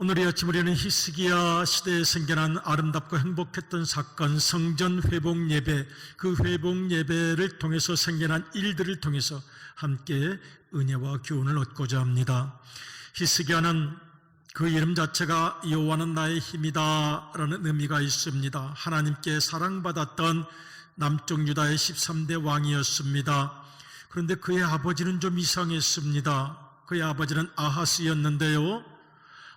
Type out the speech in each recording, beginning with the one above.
오늘 이 아침 우리는 히스기야 시대에 생겨난 아름답고 행복했던 사건, 성전 회복 예배, 그 회복 예배를 통해서 생겨난 일들을 통해서 함께 은혜와 교훈을 얻고자 합니다. 히스기야는 그 이름 자체가 여호와는 나의 힘이다 라는 의미가 있습니다. 하나님께 사랑받았던 남쪽 유다의 13대 왕이었습니다. 그런데 그의 아버지는 좀 이상했습니다. 그의 아버지는 아하스였는데요,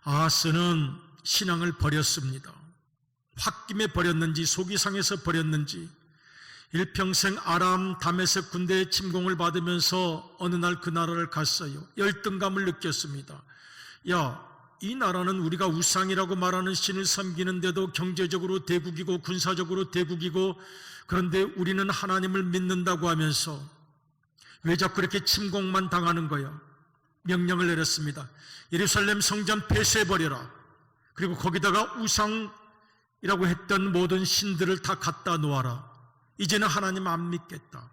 아하스는 신앙을 버렸습니다. 홧김에 버렸는지 속이 상해서 버렸는지 일평생 아람 다메섹 군대의 침공을 받으면서 어느 날 그 나라를 갔어요. 열등감을 느꼈습니다. 이 나라는 우리가 우상이라고 말하는 신을 섬기는데도 경제적으로 대국이고 군사적으로 대국이고, 그런데 우리는 하나님을 믿는다고 하면서 왜 자꾸 이렇게 침공만 당하는 거야? 명령을 내렸습니다. 예루살렘 성전 폐쇄해버려라. 그리고 거기다가 우상이라고 했던 모든 신들을 다 갖다 놓아라. 이제는 하나님 안 믿겠다.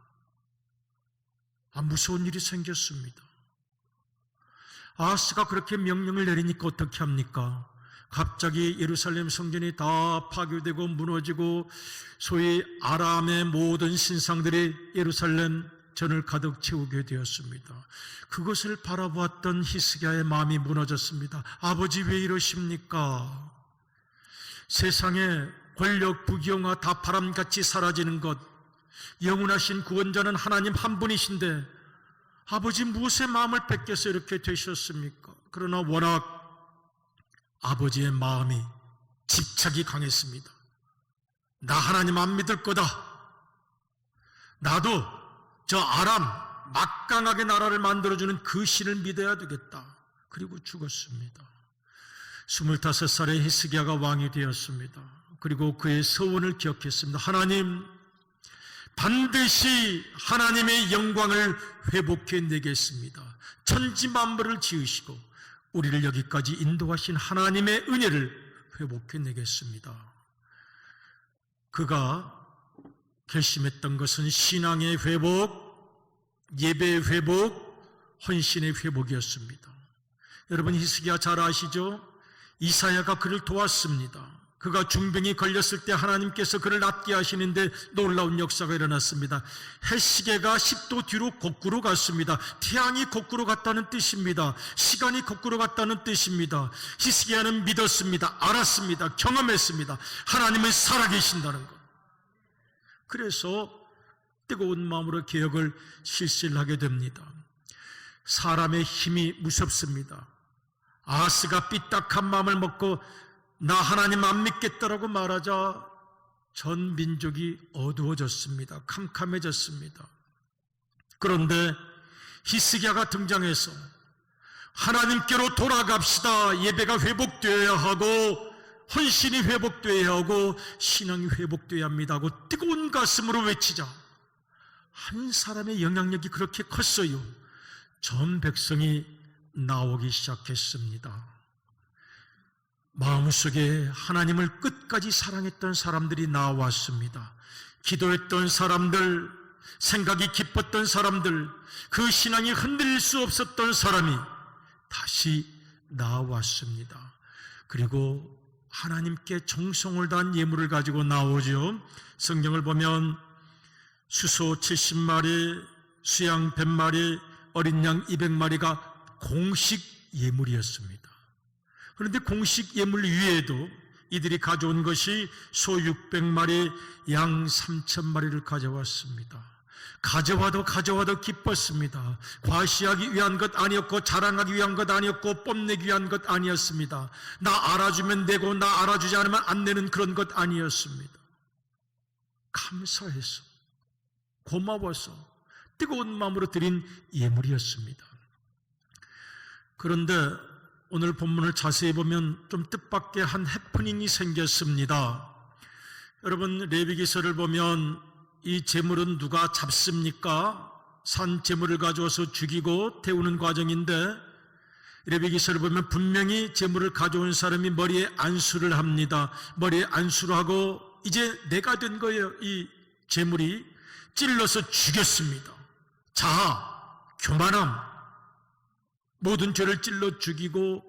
무서운 일이 생겼습니다. 아하스가 그렇게 명령을 내리니까 어떻게 합니까? 갑자기 예루살렘 성전이 다 파괴되고 무너지고 소위 아람의 모든 신상들이 예루살렘 전을 가득 채우게 되었습니다. 그것을 바라보았던 히스기야의 마음이 무너졌습니다. 아버지 왜 이러십니까? 세상에 권력, 부귀영화 다 바람같이 사라지는 것, 영원하신 구원자는 하나님 한 분이신데 아버지 무엇에 마음을 뺏겨서 이렇게 되셨습니까? 그러나 워낙 아버지의 마음이 집착이 강했습니다. 나 하나님 안 믿을 거다. 나도 저 아람 막강하게 나라를 만들어주는 그 신을 믿어야 되겠다. 그리고 죽었습니다. 25살에 히스기야가 왕이 되었습니다. 그리고 그의 서원을 기억했습니다. 하나님, 반드시 하나님의 영광을 회복해 내겠습니다. 천지만물을 지으시고 우리를 여기까지 인도하신 하나님의 은혜를 회복해 내겠습니다. 그가 결심했던 것은 신앙의 회복, 예배의 회복, 헌신의 회복이었습니다. 여러분 히스기야 잘 아시죠? 이사야가 그를 도왔습니다. 그가 중병이 걸렸을 때 하나님께서 그를 낫게 하시는데 놀라운 역사가 일어났습니다. 해시계가 10도 뒤로 거꾸로 갔습니다. 태양이 거꾸로 갔다는 뜻입니다. 시간이 거꾸로 갔다는 뜻입니다. 히스기야는 믿었습니다. 알았습니다. 경험했습니다. 하나님은 살아계신다는 것. 그래서 뜨거운 마음으로 개혁을 실시를 하게 됩니다. 사람의 힘이 무섭습니다. 아하스가 삐딱한 마음을 먹고 나 하나님 안 믿겠다라고 말하자 전 민족이 어두워졌습니다. 캄캄해졌습니다. 그런데 히스기야가 등장해서 하나님께로 돌아갑시다. 예배가 회복되어야 하고 헌신이 회복되어야 하고 신앙이 회복되어야 합니다 하고 뜨거운 가슴으로 외치자 한 사람의 영향력이 그렇게 컸어요. 전 백성이 나오기 시작했습니다. 마음속에 하나님을 끝까지 사랑했던 사람들이 나왔습니다. 기도했던 사람들, 생각이 깊었던 사람들, 그 신앙이 흔들릴 수 없었던 사람이 다시 나왔습니다. 그리고 하나님께 정성을 다한 예물을 가지고 나오죠. 성경을 보면 수소 70마리, 수양 100마리, 어린 양 200마리가 공식 예물이었습니다. 그런데 공식 예물 위에도 이들이 가져온 것이 소 600마리, 양 3000마리를 가져왔습니다. 가져와도 기뻤습니다. 과시하기 위한 것 아니었고 자랑하기 위한 것 아니었고 뽐내기 위한 것 아니었습니다. 나 알아주면 내고 나 알아주지 않으면 안 내는 그런 것 아니었습니다. 감사해서 고마워서 뜨거운 마음으로 드린 예물이었습니다. 그런데 오늘 본문을 자세히 보면 좀 뜻밖의 한 해프닝이 생겼습니다. 여러분 레위기서를 보면 이 제물은 누가 잡습니까? 산 제물을 가져와서 죽이고 태우는 과정인데 레위기서를 보면 분명히 제물을 가져온 사람이 머리에 안수를 합니다. 머리에 안수를 하고 이제 내가 된 거예요. 이 제물이 찔러서 죽였습니다. 자아, 교만함, 모든 죄를 찔러 죽이고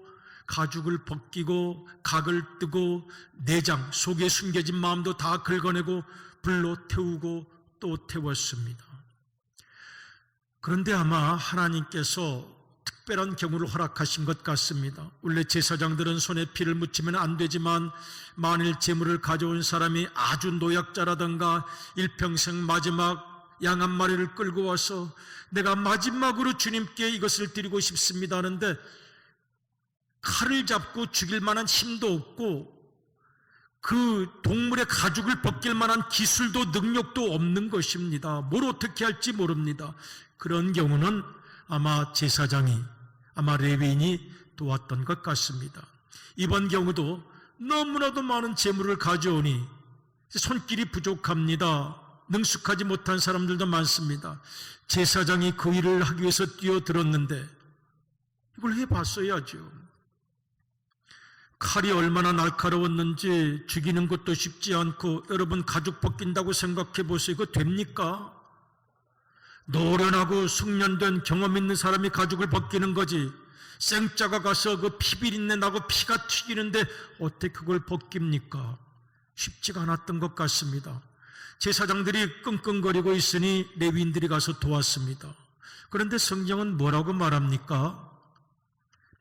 가죽을 벗기고 각을 뜨고 내장, 속에 숨겨진 마음도 다 긁어내고 불로 태우고 또 태웠습니다. 그런데 아마 하나님께서 특별한 경우를 허락하신 것 같습니다. 원래 제사장들은 손에 피를 묻히면 안 되지만 만일 제물을 가져온 사람이 아주 노약자라든가 일평생 마지막 양 한 마리를 끌고 와서 내가 마지막으로 주님께 이것을 드리고 싶습니다 하는데 칼을 잡고 죽일 만한 힘도 없고 그 동물의 가죽을 벗길 만한 기술도 능력도 없는 것입니다. 뭘 어떻게 할지 모릅니다. 그런 경우는 아마 제사장이, 아마 레위인이 도왔던 것 같습니다. 이번 경우도 너무나도 많은 재물을 가져오니 손길이 부족합니다. 능숙하지 못한 사람들도 많습니다. 제사장이 그 일을 하기 위해서 뛰어들었는데 이걸 해봤어야죠. 칼이 얼마나 날카로웠는지 죽이는 것도 쉽지 않고, 여러분 가죽 벗긴다고 생각해 보세요. 이거 됩니까? 노련하고 숙련된 경험 있는 사람이 가죽을 벗기는 거지, 생짜가 가서 그 피비린내 나고 피가 튀기는데 어떻게 그걸 벗깁니까? 쉽지가 않았던 것 같습니다. 제사장들이 끙끙거리고 있으니 레위인들이 가서 도왔습니다. 그런데 성경은 뭐라고 말합니까?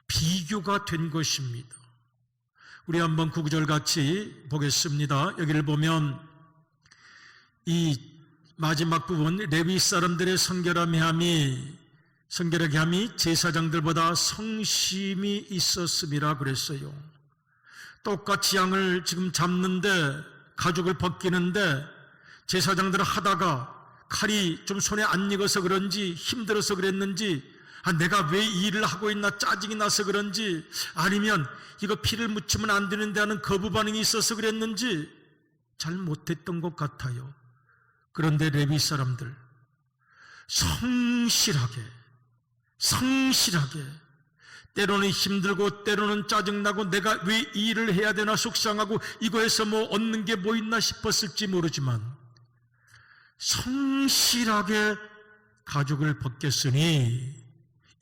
비교가 된 것입니다. 우리 한번 9구절 같이 보겠습니다. 여기를 보면 이 마지막 부분, 레위 사람들의 성결하게 함이 제사장들보다 성심이 있었음이라 그랬어요. 똑같이 양을 지금 잡는데, 가죽을 벗기는데 제사장들은 하다가 칼이 좀 손에 안 익어서 그런지, 힘들어서 그랬는지, 내가 왜 이 일을 하고 있나 짜증이 나서 그런지, 아니면 이거 피를 묻히면 안 되는데 하는 거부 반응이 있어서 그랬는지 잘 못했던 것 같아요. 그런데 레위 사람들 성실하게 때로는 힘들고 때로는 짜증나고 내가 왜 이 일을 해야 되나 속상하고 이거에서 뭐 얻는 게 뭐 있나 싶었을지 모르지만 성실하게 가죽을 벗겼으니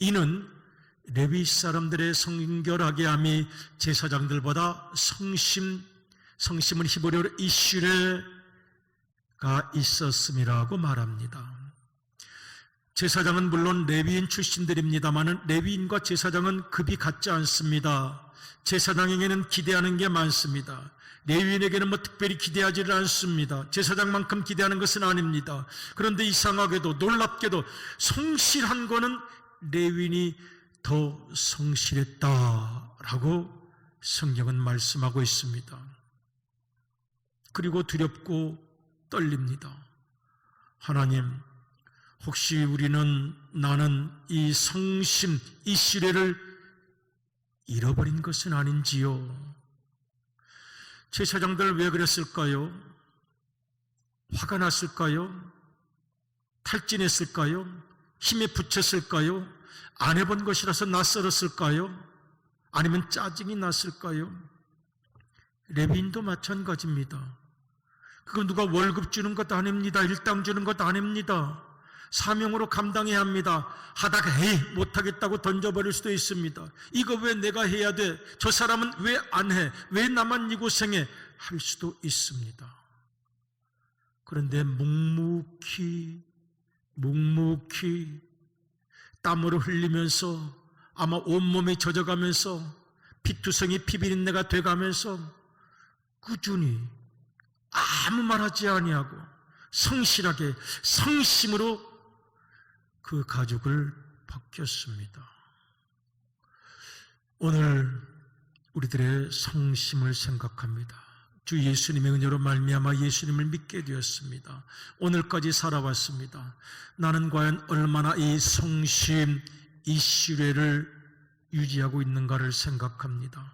이는 레위 사람들의 성결하게 함이 제사장들보다 성심은 히브리어로 이슈레가 있었음이라고 말합니다. 제사장은 물론 레위인 출신들입니다만 레위인과 제사장은 급이 같지 않습니다. 제사장에게는 기대하는 게 많습니다. 레위인에게는 뭐 특별히 기대하지를 않습니다. 제사장만큼 기대하는 것은 아닙니다. 그런데 이상하게도 놀랍게도 성실한 거는 레위인이 더 성실했다라고 성경은 말씀하고 있습니다. 그리고 두렵고 떨립니다. 하나님, 혹시 나는 이 성심, 이 시뢰를 잃어버린 것은 아닌지요? 제사장들 왜 그랬을까요? 화가 났을까요? 탈진했을까요? 힘에 부쳤을까요? 안 해본 것이라서 낯설었을까요? 아니면 짜증이 났을까요? 레위인도 마찬가지입니다. 그건 누가 월급 주는 것도 아닙니다. 일당 주는 것도 아닙니다. 사명으로 감당해야 합니다. 하다가 못하겠다고 던져버릴 수도 있습니다. 이거 왜 내가 해야 돼? 저 사람은 왜 안 해? 왜 나만 이 고생해? 할 수도 있습니다. 그런데 묵묵히 땀으로 흘리면서 아마 온몸이 젖어가면서 피투성이 피비린내가 돼가면서 꾸준히 아무 말하지 아니하고 성실하게 성심으로 그 가죽을 벗겼습니다. 오늘 우리들의 성심을 생각합니다. 주 예수님의 은혜로 말미암아 예수님을 믿게 되었습니다. 오늘까지 살아왔습니다. 나는 과연 얼마나 이 성심, 이 시뢰를 유지하고 있는가를 생각합니다.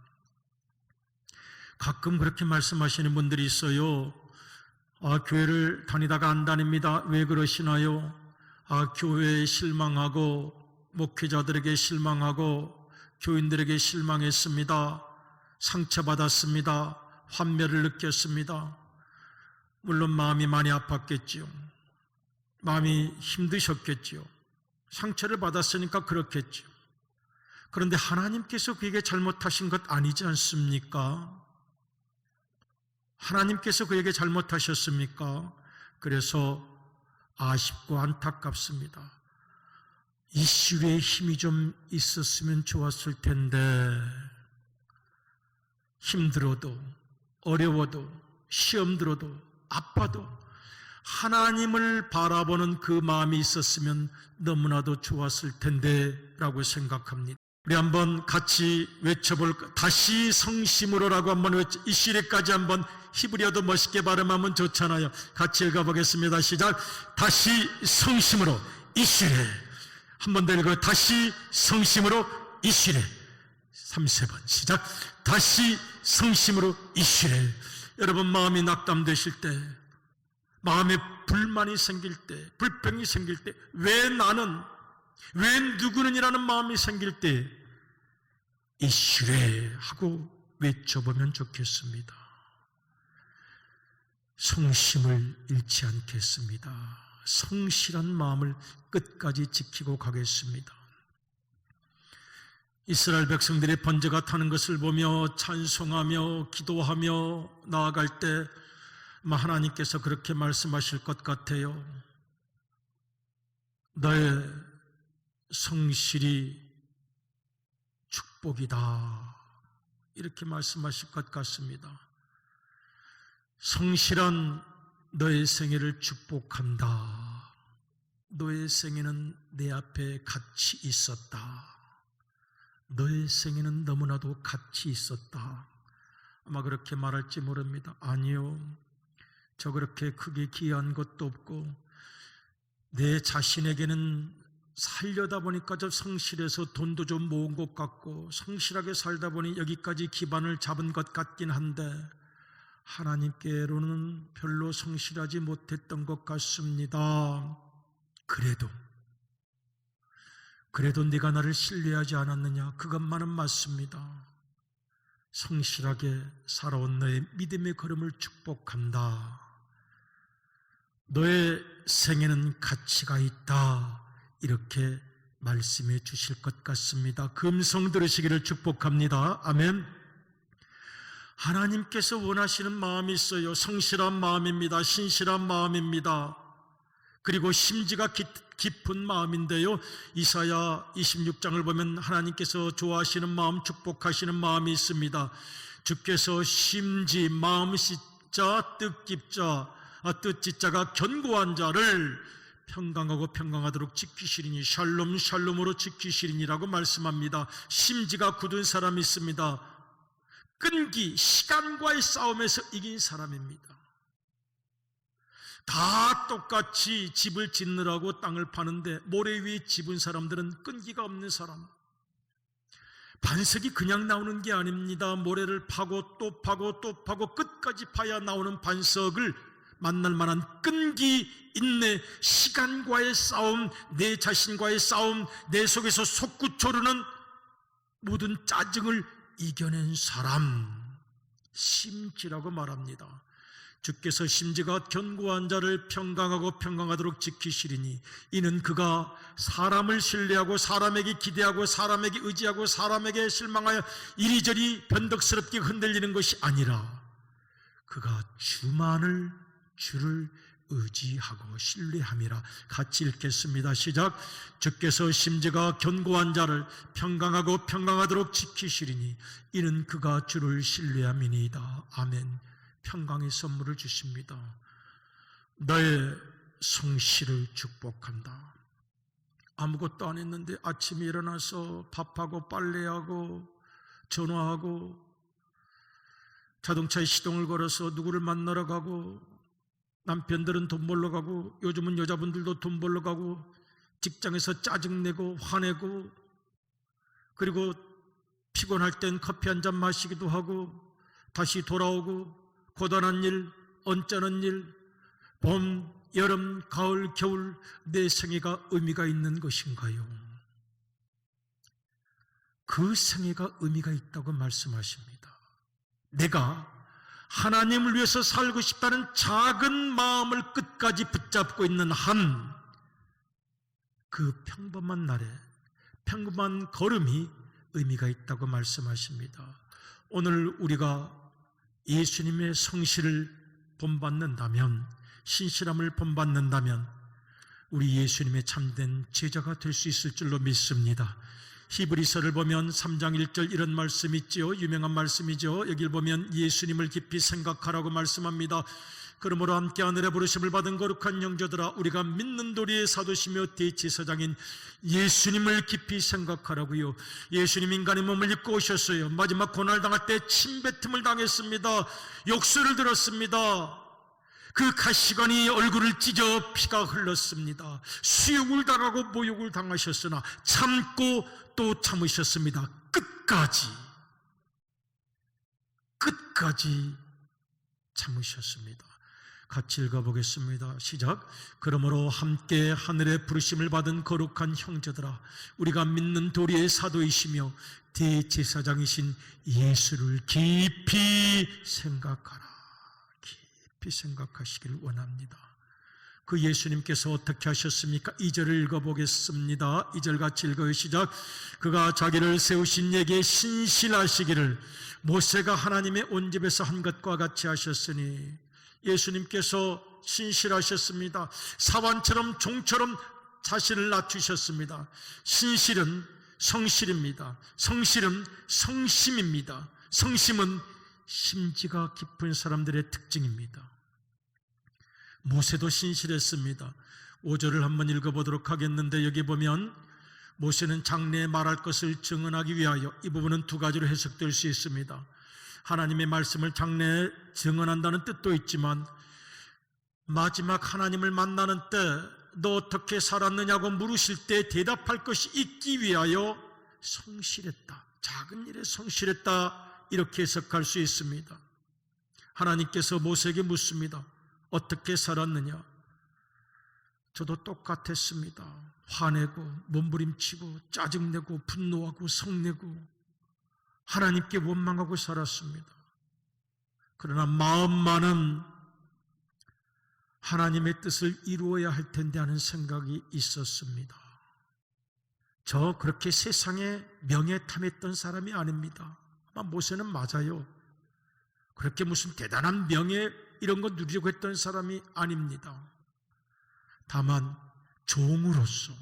가끔 그렇게 말씀하시는 분들이 있어요. 교회를 다니다가 안 다닙니다. 왜 그러시나요? 교회에 실망하고 목회자들에게 실망하고 교인들에게 실망했습니다. 상처받았습니다. 환멸을 느꼈습니다. 물론 마음이 많이 아팠겠지요. 마음이 힘드셨겠지요. 상처를 받았으니까 그렇겠지요. 그런데 하나님께서 그에게 잘못하신 것 아니지 않습니까? 하나님께서 그에게 잘못하셨습니까? 그래서 아쉽고 안타깝습니다. 이슈에 힘이 좀 있었으면 좋았을 텐데, 힘들어도 어려워도 시험 들어도 아파도 하나님을 바라보는 그 마음이 있었으면 너무나도 좋았을 텐데 라고 생각합니다. 우리 한번 같이 외쳐볼까? 다시 성심으로라고 한번 이 시래까지 한번 히브리어도 멋있게 발음하면 좋잖아요. 같이 읽어보겠습니다. 시작. 다시 성심으로 이시래. 한 번 더 읽어요. 다시 성심으로 이시래. 3번 시작. 다시 성심으로 이시래. 여러분, 마음이 낙담되실 때, 마음에 불만이 생길 때, 불평이 생길 때, 왜 나는, 왜 누구는이라는 마음이 생길 때 이시래 하고 외쳐보면 좋겠습니다. 성심을 잃지 않겠습니다. 성실한 마음을 끝까지 지키고 가겠습니다. 이스라엘 백성들이 번제가 타는 것을 보며 찬송하며 기도하며 나아갈 때 하나님께서 그렇게 말씀하실 것 같아요. 너의 성실이 축복이다. 이렇게 말씀하실 것 같습니다. 성실한 너의 생애를 축복한다. 너의 생애는 내 앞에 같이 있었다. 너의 생애는 너무나도 가치 있었다. 아마 그렇게 말할지 모릅니다. 아니요, 저 그렇게 크게 귀한 것도 없고 내 자신에게는 살려다 보니까 저 성실해서 돈도 좀 모은 것 같고 성실하게 살다 보니 여기까지 기반을 잡은 것 같긴 한데 하나님께로는 별로 성실하지 못했던 것 같습니다. 그래도 네가 나를 신뢰하지 않았느냐? 그것만은 맞습니다. 성실하게 살아온 너의 믿음의 걸음을 축복한다. 너의 생에는 가치가 있다. 이렇게 말씀해 주실 것 같습니다. 금성 들으시기를 축복합니다. 아멘. 하나님께서 원하시는 마음이 있어요. 성실한 마음입니다. 신실한 마음입니다. 그리고 심지가 깊은 마음인데요, 이사야 26장을 보면 하나님께서 좋아하시는 마음, 축복하시는 마음이 있습니다. 주께서 심지, 마음 씻자, 뜻짓자가 견고한 자를 평강하고 평강하도록 지키시리니 샬롬 샬롬으로 지키시리니라고 말씀합니다. 심지가 굳은 사람이 있습니다. 끈기, 시간과의 싸움에서 이긴 사람입니다. 다 똑같이 집을 짓느라고 땅을 파는데 모래 위에 집은 사람들은 끈기가 없는 사람. 반석이 그냥 나오는 게 아닙니다. 모래를 파고 또 파고 또 파고 끝까지 파야 나오는 반석을 만날 만한 끈기, 인내, 시간과의 싸움, 내 자신과의 싸움, 내 속에서 솟구쳐오르는 모든 짜증을 이겨낸 사람, 심지라고 말합니다. 주께서 심지가 견고한 자를 평강하고 평강하도록 지키시리니 이는 그가 사람을 신뢰하고 사람에게 기대하고 사람에게 의지하고 사람에게 실망하여 이리저리 변덕스럽게 흔들리는 것이 아니라 그가 주를 의지하고 신뢰함이라. 같이 읽겠습니다. 시작. 주께서 심지가 견고한 자를 평강하고 평강하도록 지키시리니 이는 그가 주를 신뢰함이니이다. 아멘. 평강의 선물을 주십니다. 너의 성실을 축복한다. 아무것도 안 했는데 아침에 일어나서 밥하고 빨래하고 전화하고 자동차에 시동을 걸어서 누구를 만나러 가고 남편들은 돈 벌러 가고 요즘은 여자분들도 돈 벌러 가고 직장에서 짜증내고 화내고 그리고 피곤할 땐 커피 한 잔 마시기도 하고 다시 돌아오고 고단한 일, 언짢은 일, 봄, 여름, 가을, 겨울 내 생애가 의미가 있는 것인가요? 그 생애가 의미가 있다고 말씀하십니다. 내가 하나님을 위해서 살고 싶다는 작은 마음을 끝까지 붙잡고 있는 한 그 평범한 날에 평범한 걸음이 의미가 있다고 말씀하십니다. 오늘 우리가 예수님의 성실을 본받는다면, 신실함을 본받는다면 우리 예수님의 참된 제자가 될 수 있을 줄로 믿습니다. 히브리서를 보면 3장 1절 이런 말씀이 있지요. 유명한 말씀이죠. 여기를 보면 예수님을 깊이 생각하라고 말씀합니다. 그러므로 함께 하늘의 부르심을 받은 거룩한 형제들아, 우리가 믿는 도리의 사도시며 대제사장인 예수님을 깊이 생각하라고요. 예수님 인간의 몸을 입고 오셨어요. 마지막 고난을 당할 때 침뱉음을 당했습니다. 욕설을 들었습니다. 그 가시관이 얼굴을 찢어 피가 흘렀습니다. 수욕을 당하고 모욕을 당하셨으나 참고 또 참으셨습니다. 끝까지 참으셨습니다. 같이 읽어보겠습니다. 시작. 그러므로 함께 하늘의 부르심을 받은 거룩한 형제들아, 우리가 믿는 도리의 사도이시며 대제사장이신 예수를 깊이 생각하라. 깊이 생각하시길 원합니다. 그 예수님께서 어떻게 하셨습니까? 2절을 읽어보겠습니다. 2절 같이 읽어요. 시작. 그가 자기를 세우신 예에 신실하시기를 모세가 하나님의 온 집에서 한 것과 같이 하셨으니, 예수님께서 신실하셨습니다. 사환처럼 종처럼 자신을 낮추셨습니다. 신실은 성실입니다. 성실은 성심입니다. 성심은 심지가 깊은 사람들의 특징입니다. 모세도 신실했습니다. 5절을 한번 읽어보도록 하겠는데, 여기 보면 모세는 장래에 말할 것을 증언하기 위하여, 이 부분은 두 가지로 해석될 수 있습니다. 하나님의 말씀을 장래에 증언한다는 뜻도 있지만, 마지막 하나님을 만나는 때 너 어떻게 살았느냐고 물으실 때 대답할 것이 있기 위하여 성실했다, 작은 일에 성실했다, 이렇게 해석할 수 있습니다. 하나님께서 모세에게 묻습니다. 어떻게 살았느냐? 저도 똑같았습니다. 화내고 몸부림치고 짜증내고 분노하고 성내고 하나님께 원망하고 살았습니다. 그러나 마음만은 하나님의 뜻을 이루어야 할 텐데 하는 생각이 있었습니다. 저 그렇게 세상에 명예탐했던 사람이 아닙니다. 아마 모세는 맞아요. 그렇게 무슨 대단한 명예 이런 거 누리려고 했던 사람이 아닙니다. 다만 종으로서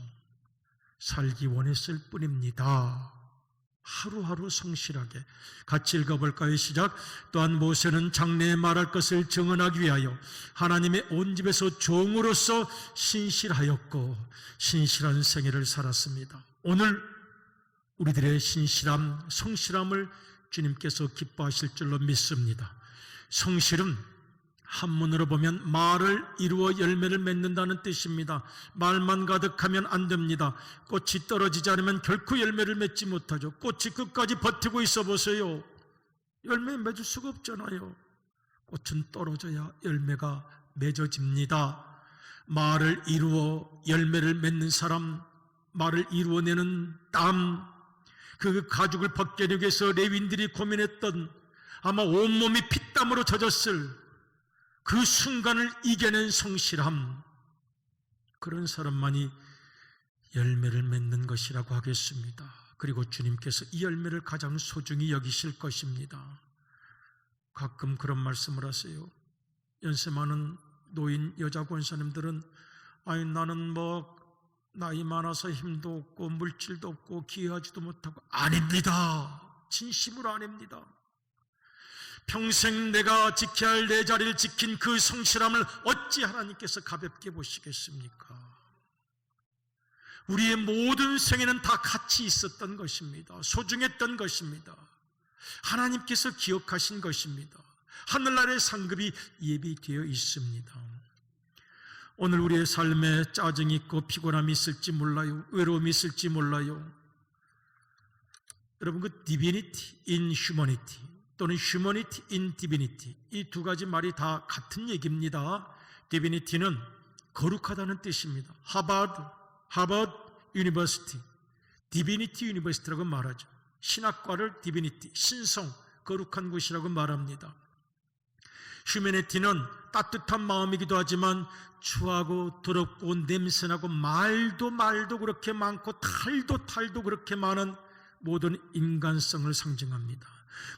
살기 원했을 뿐입니다. 하루하루 성실하게. 같이 읽어볼까요? 시작. 또한 모세는 장래에 말할 것을 증언하기 위하여 하나님의 온 집에서 종으로서 신실하였고 신실한 생애를 살았습니다. 오늘 우리들의 신실함, 성실함을 주님께서 기뻐하실 줄로 믿습니다. 성실은 한문으로 보면 말을 이루어 열매를 맺는다는 뜻입니다. 말만 가득하면 안 됩니다. 꽃이 떨어지지 않으면 결코 열매를 맺지 못하죠. 꽃이 끝까지 버티고 있어 보세요. 열매 맺을 수가 없잖아요. 꽃은 떨어져야 열매가 맺어집니다. 말을 이루어 열매를 맺는 사람, 말을 이루어내는 땀, 그 가죽을 벗겨내기 위해서 레위인들이 고민했던, 아마 온몸이 피땀으로 젖었을 그 순간을 이겨낸 성실함, 그런 사람만이 열매를 맺는 것이라고 하겠습니다. 그리고 주님께서 이 열매를 가장 소중히 여기실 것입니다. 가끔 그런 말씀을 하세요. 연세 많은 노인 여자 권사님들은 아니 나는 뭐 나이 많아서 힘도 없고 물질도 없고 기여하지도 못하고. 아닙니다. 진심으로 아닙니다. 평생 내가 지켜야 할 내 자리를 지킨 그 성실함을 어찌 하나님께서 가볍게 보시겠습니까? 우리의 모든 생애는 다 가치 있었던 것입니다. 소중했던 것입니다. 하나님께서 기억하신 것입니다. 하늘나라의 상급이 예비되어 있습니다. 오늘 우리의 삶에 짜증이 있고 피곤함이 있을지 몰라요. 외로움이 있을지 몰라요. 여러분, 그 divinity in humanity 또는 humanity in divinity, 이 두 가지 말이 다 같은 얘기입니다. divinity는 거룩하다는 뜻입니다. 하버드 유니버시티, 디비니티 유니버시티라고 말하죠. 신학과를 디비니티, 신성, 거룩한 곳이라고 말합니다. 휴메니티는 따뜻한 마음이기도 하지만 추하고 더럽고 냄새나고 말도 그렇게 많고 탈도 그렇게 많은 모든 인간성을 상징합니다.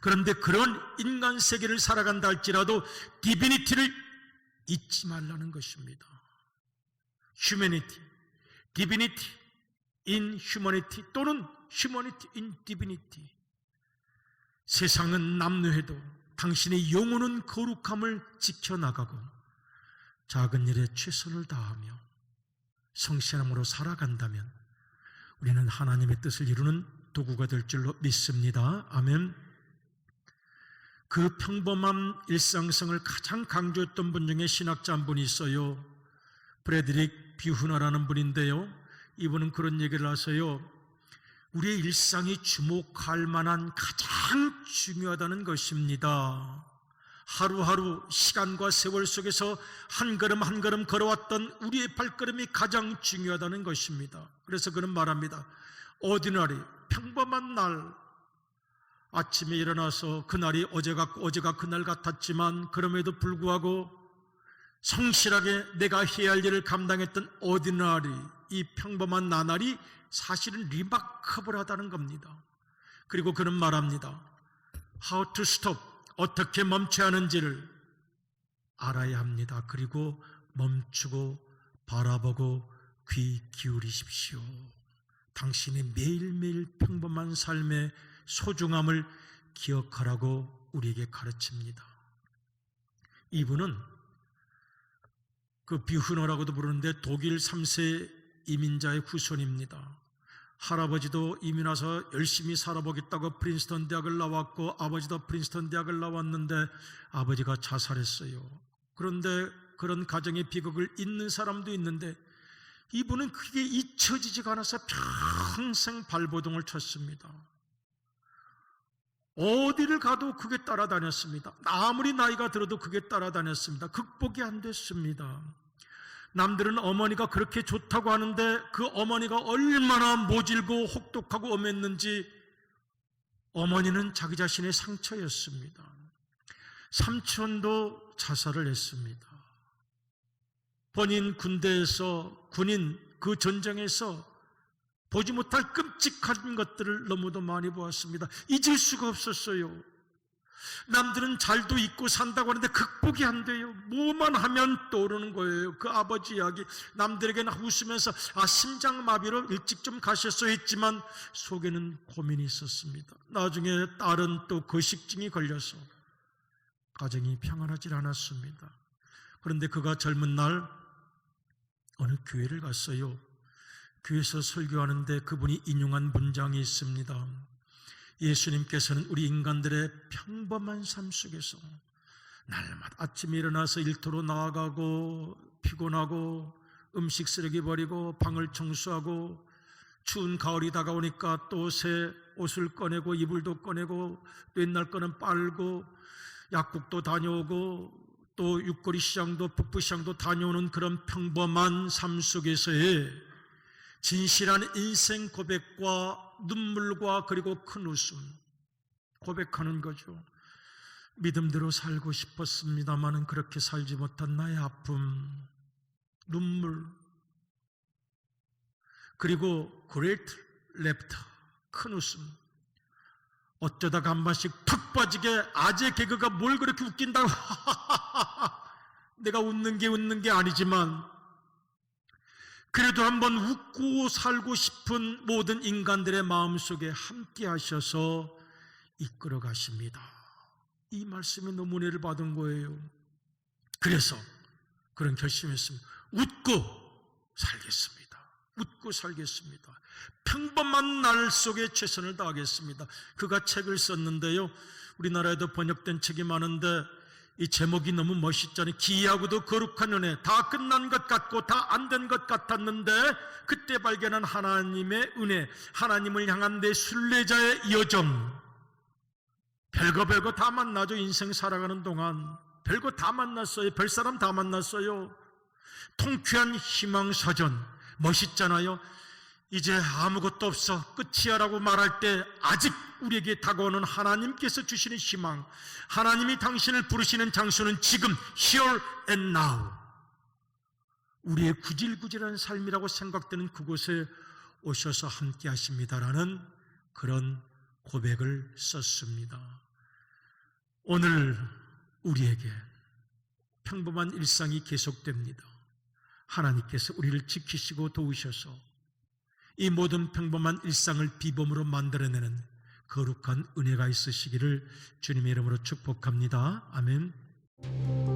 그런데 그런 인간 세계를 살아간다 할지라도 디비니티를 잊지 말라는 것입니다. Humanity, Divinity in Humanity 또는 Humanity in Divinity. 세상은 남루해도 당신의 영혼은 거룩함을 지켜나가고 작은 일에 최선을 다하며 성실함으로 살아간다면 우리는 하나님의 뜻을 이루는 도구가 될 줄로 믿습니다. 아멘. 그 평범한 일상성을 가장 강조했던 분 중에 신학자 한 분이 있어요. 프레드릭 뷰흐너라는 분인데요. 이분은 그런 얘기를 하세요. 우리의 일상이 주목할 만한 가장 중요하다는 것입니다. 하루하루 시간과 세월 속에서 한 걸음 한 걸음 걸어왔던 우리의 발걸음이 가장 중요하다는 것입니다. 그래서 그는 말합니다. ordinary, 평범한 날, 아침에 일어나서 그날이 어제 같고 어제가 그날 같았지만 그럼에도 불구하고 성실하게 내가 해야 할 일을 감당했던 ordinary, 이 평범한 나날이 사실은 리마커블하다는 겁니다. 그리고 그는 말합니다. How to stop, 어떻게 멈춰야 하는지를 알아야 합니다. 그리고 멈추고 바라보고 귀 기울이십시오. 당신의 매일매일 평범한 삶의 소중함을 기억하라고 우리에게 가르칩니다. 이분은 그 뷰흐너라고도 부르는데 독일 3세 이민자의 후손입니다. 할아버지도 이민 와서 열심히 살아보겠다고 프린스턴 대학을 나왔고 아버지도 프린스턴 대학을 나왔는데 아버지가 자살했어요. 그런데 그런 가정의 비극을 잊는 사람도 있는데 이분은 그게 잊혀지지가 않아서 평생 발버둥을 쳤습니다. 어디를 가도 그게 따라다녔습니다. 아무리 나이가 들어도 그게 따라다녔습니다. 극복이 안 됐습니다. 남들은 어머니가 그렇게 좋다고 하는데 그 어머니가 얼마나 모질고 혹독하고 엄했는지 어머니는 자기 자신의 상처였습니다. 삼촌도 자살을 했습니다. 본인 군대에서 군인 그 전쟁에서 보지 못할 끔찍한 것들을 너무도 많이 보았습니다. 잊을 수가 없었어요. 남들은 잘도 잊고 산다고 하는데 극복이 안 돼요. 뭐만 하면 떠오르는 거예요. 그 아버지 이야기 남들에게는 웃으면서 심장마비로 일찍 좀 가셨어 했지만 속에는 고민이 있었습니다. 나중에 딸은 또 거식증이 걸려서 가정이 평안하지 않았습니다. 그런데 그가 젊은 날 어느 교회를 갔어요. 교회에서 설교하는데 그분이 인용한 문장이 있습니다. 예수님께서는 우리 인간들의 평범한 삶 속에서 날마다 아침에 일어나서 일터로 나아가고 피곤하고 음식 쓰레기 버리고 방을 청소하고 추운 가을이 다가오니까 또 새 옷을 꺼내고 이불도 꺼내고 또 옛날 거는 빨고 약국도 다녀오고 또 육거리 시장도 북부시장도 다녀오는 그런 평범한 삶 속에서의 진실한 인생 고백과 눈물과 그리고 큰 웃음 고백하는 거죠. 믿음대로 살고 싶었습니다마는 그렇게 살지 못한 나의 아픔, 눈물, 그리고 great laughter, 큰 웃음. 어쩌다가 한 번씩 푹 빠지게 아재 개그가 뭘 그렇게 웃긴다고 내가 웃는 게 아니지만 그래도 한번 웃고 살고 싶은 모든 인간들의 마음속에 함께 하셔서 이끌어 가십니다. 이 말씀에 너무 은혜를 받은 거예요. 그래서 그런 결심했습니다. 웃고 살겠습니다. 웃고 살겠습니다. 평범한 날 속에 최선을 다하겠습니다. 그가 책을 썼는데요. 우리나라에도 번역된 책이 많은데 이 제목이 너무 멋있잖아요. 기이하고도 거룩한 은혜. 다 끝난 것 같고 다 안 된 것 같았는데 그때 발견한 하나님의 은혜, 하나님을 향한 내 순례자의 여정. 별거 다 만나죠. 인생 살아가는 동안 별거 다 만났어요. 별사람 다 만났어요. 통쾌한 희망사전 멋있잖아요. 이제 아무것도 없어 끝이야 라고 말할 때 아직 우리에게 다가오는 하나님께서 주시는 희망, 하나님이 당신을 부르시는 장소는 지금 here and now, 우리의 구질구질한 삶이라고 생각되는 그곳에 오셔서 함께 하십니다라는 그런 고백을 썼습니다. 오늘 우리에게 평범한 일상이 계속됩니다. 하나님께서 우리를 지키시고 도우셔서 이 모든 평범한 일상을 비범으로 만들어내는 거룩한 은혜가 있으시기를 주님의 이름으로 축복합니다. 아멘.